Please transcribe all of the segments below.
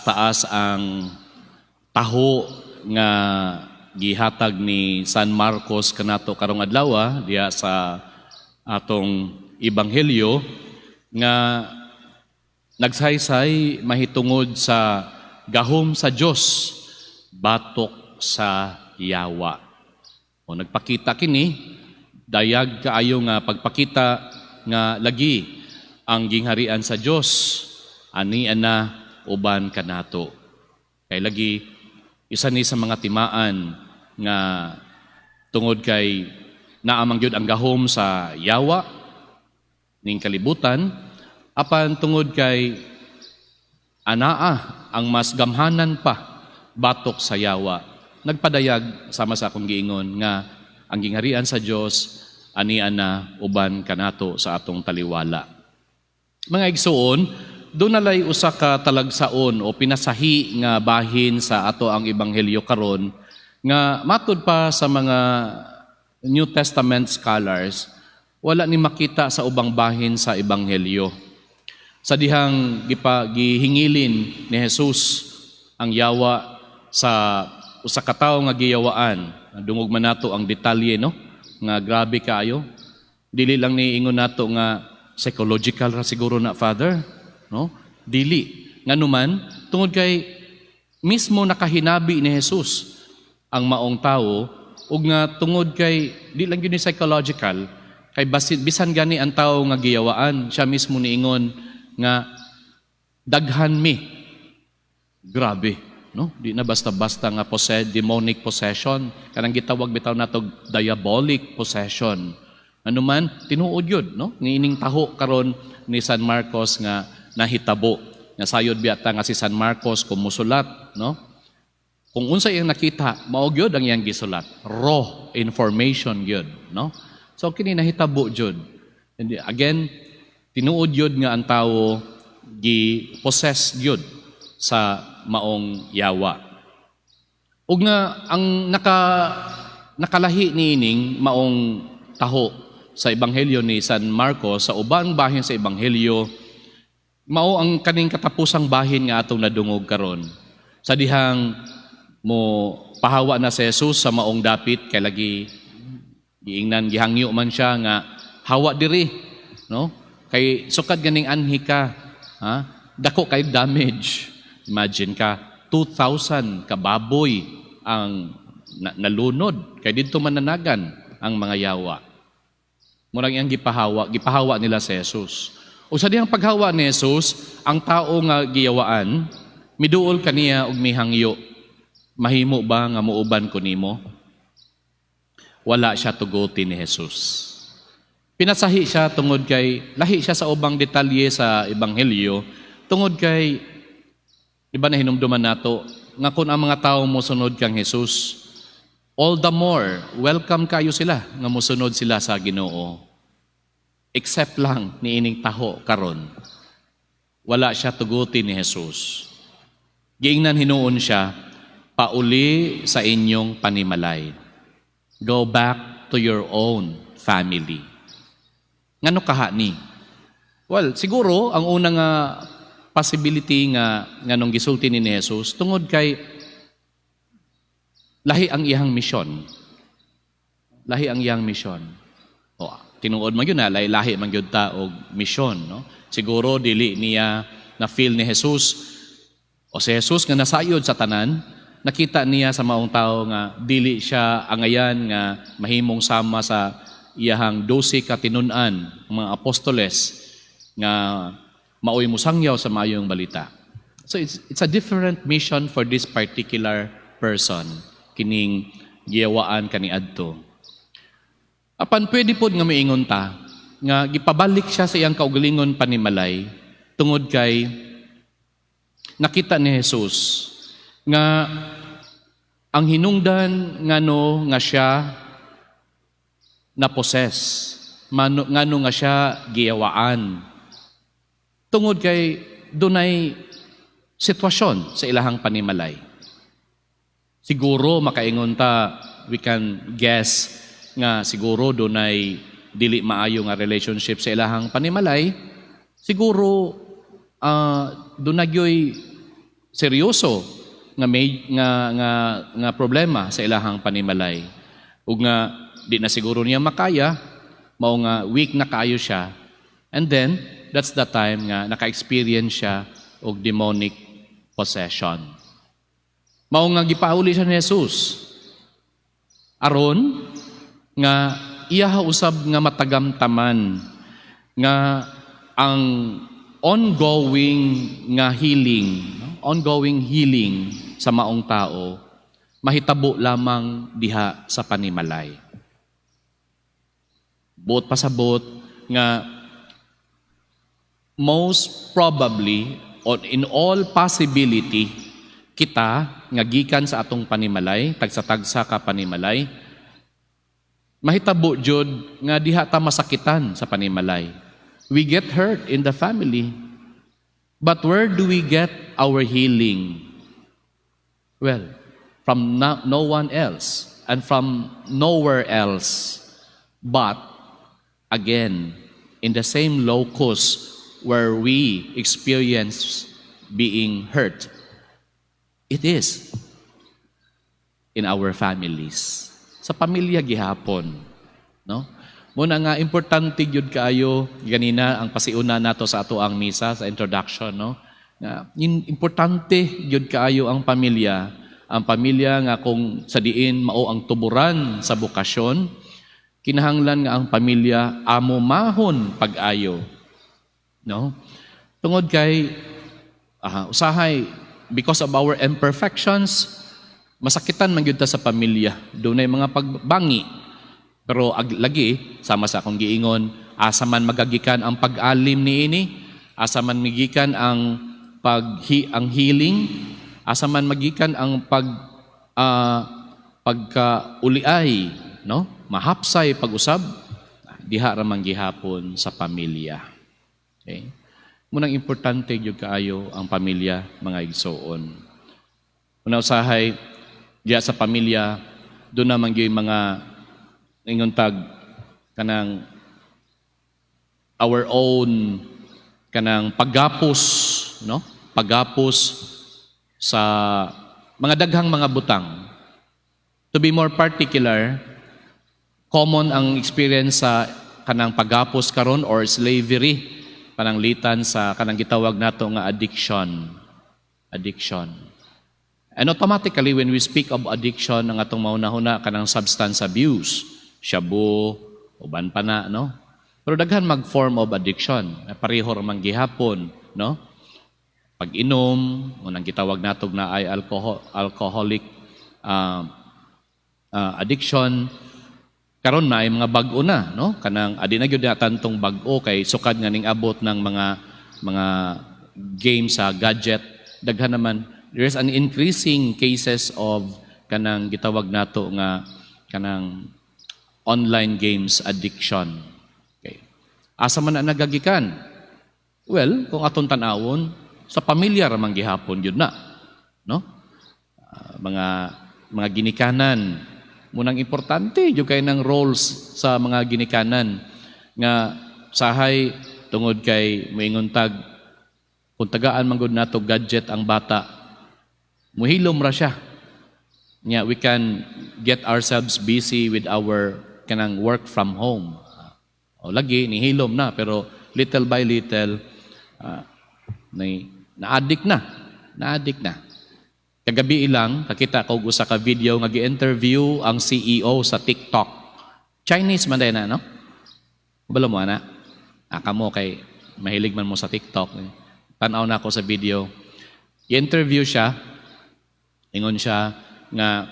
Taas ang taho nga gihatag ni San Marcos kanato karong adlaw diya sa atong ebanghelyo nga nagsaysay mahitungod sa gahom sa Dios batok sa yawa. O nagpakita kini dayag kaayo nga pagpakita nga lagi ang gingharian sa Dios ani ana uban kanato. Kay lagi isa ni sa mga timaan nga tungod kay naamang gyud ang gahom sa yawa ning kalibutan apan tungod kay anaa ang mas gamhanan pa batok sa yawa. Nagpadayag sama sa akong giingon nga ang gingharian sa Dios ani ana uban kanato sa atong taliwala. Mga igsuon, doon nalay usa ka talagsaon o pinasahi nga bahin sa ato ang ebanghelyo karon nga matud pa sa mga New Testament scholars wala ni makita sa ubang bahin sa ebanghelyo. Sa dihang gihingilin ni Jesus ang yawa sa usa ka tawo nga giyawaan, dungog man nato ang detalye no nga grabe kaayo. Dili lang ni ingon nato nga psychological ra siguro na Father. No? Dili. Nganuman, tungod kay mismo nakahinabi ni Jesus ang maong tao ug nga tungod kay di lang yun psychological kay bisan gani ang tao nga giyawaan siya mismo niingon nga daghan mi. Grabe, no? Di na basta-basta nga demonic possession kanang gitawag bitaw nato diabolic possession. Anuman tinuod yun, no? Niining taho karon ni San Marcos nga nahitabo. Nasayod biyata nga si San Marcos kumusulat, no? Kung unsa iyang nakita, mao gyud ang iyang gisulat. Raw information gyud, no? So kini nahitabo gyud. And again, tinuod gyud nga ang tawo gi-possess gyud sa maong yawa. Ug nga ang nakalahi niining maong taho sa ebanghelyo ni San Marcos sa ubang bahin sa ebanghelyo mao ang kaning katapusang bahin nga atong nadungog karon. Sa dihang mo pahawa na si Jesus sa maong dapit kay lagi giingnan gihangyo man siya nga hawa diri, no? Kay sukad ganing anhi ka, ha? Dako kay damage. Imagine ka 2,000 ka baboy ang nalunod kay didto mananagan ang mga yawa. Murang iyang gipahawa nila si Jesus. O sa diyang paghawa ni Jesus, ang tao nga giyawaan, miduol kaniya og mihangyo. Mahimo ba nga muuban ko nimo? Wala siya tuguti ni Jesus. Pinasahi siya tungod kay, lahi siya sa ubang detalye sa ebanghelyo, tungod kay, di ba na hinumduman nato, nga kung ang mga tao mosunod kang Jesus, all the more, welcome kayo sila, nga mosunod sila sa Ginoo. Except lang ni ining taho karon. Wala siya tuguti ni Jesus. Giingnan hinuon siya, pauli sa inyong panimalay. Go back to your own family. Ngano kahani? Well, siguro ang unang possibility nga nganong gisulti ni Jesus tungod kay lahi ang iyang misyon. Lahi ang iyang misyon. Tinuod man yun na, lahi man yun ta og misyon, no? Siguro dili niya na feel ni Jesus o si Jesus nga nasayod sa tanan, nakita niya sa maong tao nga dili siya angayan nga mahimong sama sa iyahang 12 ka tinun-an, mga apostoles nga maoy musangyaw sa maayong balita. So it's a different mission for this particular person kining giyawaan kaniadto. Apan pwede pod nga miingon ta nga gipabalik siya sa iyang kaugalingon panimalay tungod kay nakita ni Jesus nga ang hinungdan ngano nga siya na-possess, ngano nga siya giyawaan. Tungod kay dunay sitwasyon sa ilahang panimalay. Siguro makaingon ta, we can guess nga siguro dunay dili maayo nga relationship sa ilahang panimalay, siguro dunagyoy seryoso nga may nga problema sa ilahang panimalay. Ug nga di na siguro niya makaya, mao nga weak na kaayo siya. And then that's the time nga naka-experience siya og demonic possession. Mao nga gipauli siya ni Jesus. Aron nga iya usab nga matagamtaman nga ang ongoing healing sa maong tao mahitabo lamang diha sa panimalay. Buot pasabot nga most probably or in all possibility kita nga gikan sa atong panimalay, tagsa-tagsa ka panimalay, mahitabo jud nga diha ta masakitan sa panimalay. We get hurt in the family. But where do we get our healing? Well, from no one else and from nowhere else. But again, in the same locus where we experience being hurt, it is in our families. Sa pamilya gihapon, no? Muna nga importante gyud kaayo ganina ang pasiuna nato sa ato ang misa sa introduction, no? Nga importante gyud kaayo ang pamilya nga kung sa diin mao ang tuburan sa bukasyon, kinahanglan nga ang pamilya amo mahon pag-ayo, no? Tungod kay usahay because of our imperfections, masakitan man gyud ta sa pamilya. Dunay mga pagbangi. Pero lagi, sama sa akong giingon, asa man magagikan ang pag-alim niini, asa man magikan ang healing, asa man magikan ang pagkauliay, no? Mahapsay pag-usab, diha ra man gihapon sa pamilya. Okay? Munang importante gyud kaayo ang pamilya, mga igsoon. Una usahay diha sa pamilya, doon naman gyud mga ingon tag kanang our own kanang paggapos, no? Paggapos sa mga daghang mga butang. To be more particular, common ang experience sa kanang paggapos karon or slavery pananglitan sa kanang gitawag nato nga addiction. And automatically when we speak of addiction ang atong maunahuna kanang substance abuse, shabu, uban pa na, no? Pero daghan mag-form of addiction. Pareho ramang gihapon, no? Pag-inom, unang gitawag natog na ay alcoholic addiction. Karon na ay mga bag-o na, no? Kanang adi na gyud tantong bag-o kay sukad nga ning abot ng mga game sa gadget. Daghan naman there's an increasing cases of kanang gitawag nato nga kanang online games addiction. Okay. Asa man na nagagikan? Well, kung aton tan-awon, sa pamilya ramang gihapon yun na, no? Mga ginikanan, munang importante yung kay ng roles sa mga ginikanan nga sahay tungod kay moingon tag kung tagaan man gud nato gadget ang bata, muhilom ra siya. Yeah, we can get ourselves busy with our kanang work from home. O lagi nihilom na pero little by little na-addict na. Kagabi ilang nakita ko usa ka video nga gi-interview ang CEO sa TikTok. Chinese man day na, no? Balo mo ana. Kamo kay mahilig man mo sa TikTok. Tan-aw na ako sa video. I-interview siya. Ingon siya nga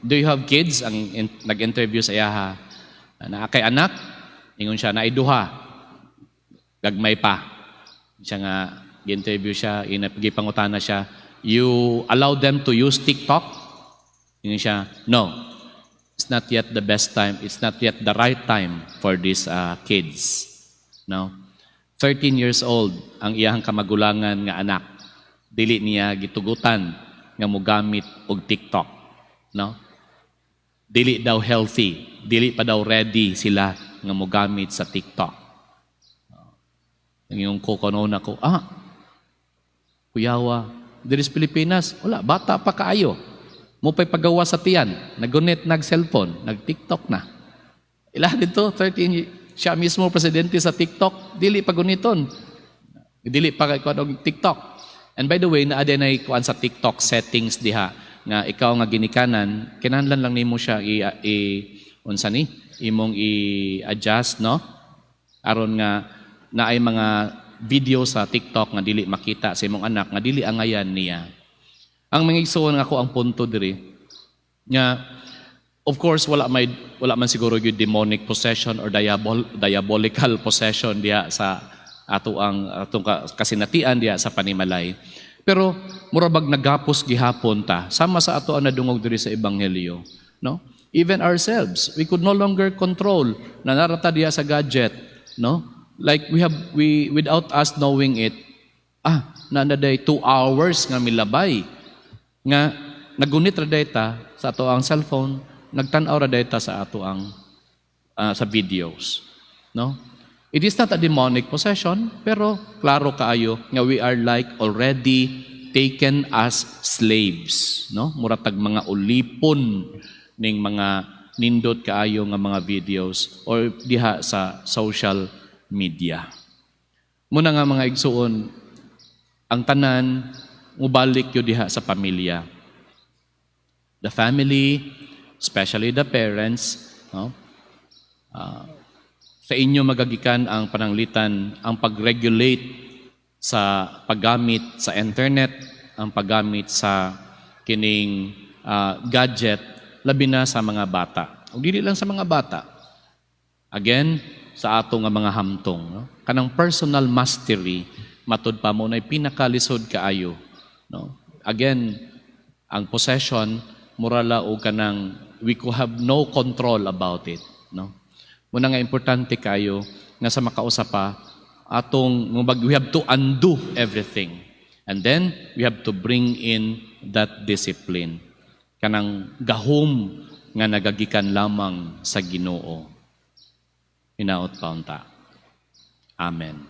do you have kids? Ang nag-interview sa iyaha. Na kay anak, ingon siya, na iduha. Gagmay pa. Siya nga, gi-interview siya, gipangutana siya, you allow them to use TikTok? Ingon siya, no. It's not yet the best time. It's not yet the right time for these kids. No? 13 years old, ang iyahang kamagulangan nga anak. Dili niya gitugutan nga mogamit og TikTok. No? Dili daw healthy, dili pa daw ready sila nga mogamit sa TikTok. Ang yung kukuno na ko, Kuyawa, diri sa Pilipinas, wala, bata pa kaayo. Mo pa'y pagawa sa tiyan, nagunit, nag-cellphone, nag-TikTok na. Ilan dito, 13, siya mismo presidente sa TikTok, dili pa guniton. Dili pa kung TikTok. And by the way, naadya na kuan sa TikTok settings diha, nga ikaw nga ginikanan, kinahanglan lang nimo siya unsa ni, imong i-adjust, no? Aron nga naay mga video sa TikTok nga dili makita sa imong anak nga dili angayan niya. Ang mga igsoon nga ako ang punto diri nga of course wala man siguro yung demonic possession or diabolical possession diha sa atong kasinatian diha sa panimalay. Pero murabag nagapos gihapon ta sama sa ato ang nadungog diri sa ebanghelyo, no? Even ourselves, we could no longer control na narata diha sa gadget, no? Like we without us knowing it, nanaday 2 hours nga milabay nga nagunit ra data sa ato ang cellphone, nagtan-aw ra data sa ato ang sa videos, no? It is not a demonic possession, pero klaro kaayo nga we are like already taken as slaves, no? Muratag mga ulipon ning mga nindot kaayo nga mga videos or diha sa social media. Muna nga mga igsuon, ang tanan mubalik yo diha sa pamilya. The family, especially the parents, no? Sa inyo magagikan ang pananglitan, ang pag-regulate sa paggamit sa internet, ang paggamit sa kining gadget, labi na sa mga bata. O dili lang sa mga bata. Again, sa ato nga mga hamtong. No? Kanang personal mastery, matud pa mo na pinakalisod kaayo. No? Again, ang possession, murala o kanang we could have no control about it. No? Muna nga importante kayo nga sa makausapa we have to undo everything. And then we have to bring in that discipline. Kanang gahom nga nagagikan lamang sa Ginoo. Hinaot paunta. Amen.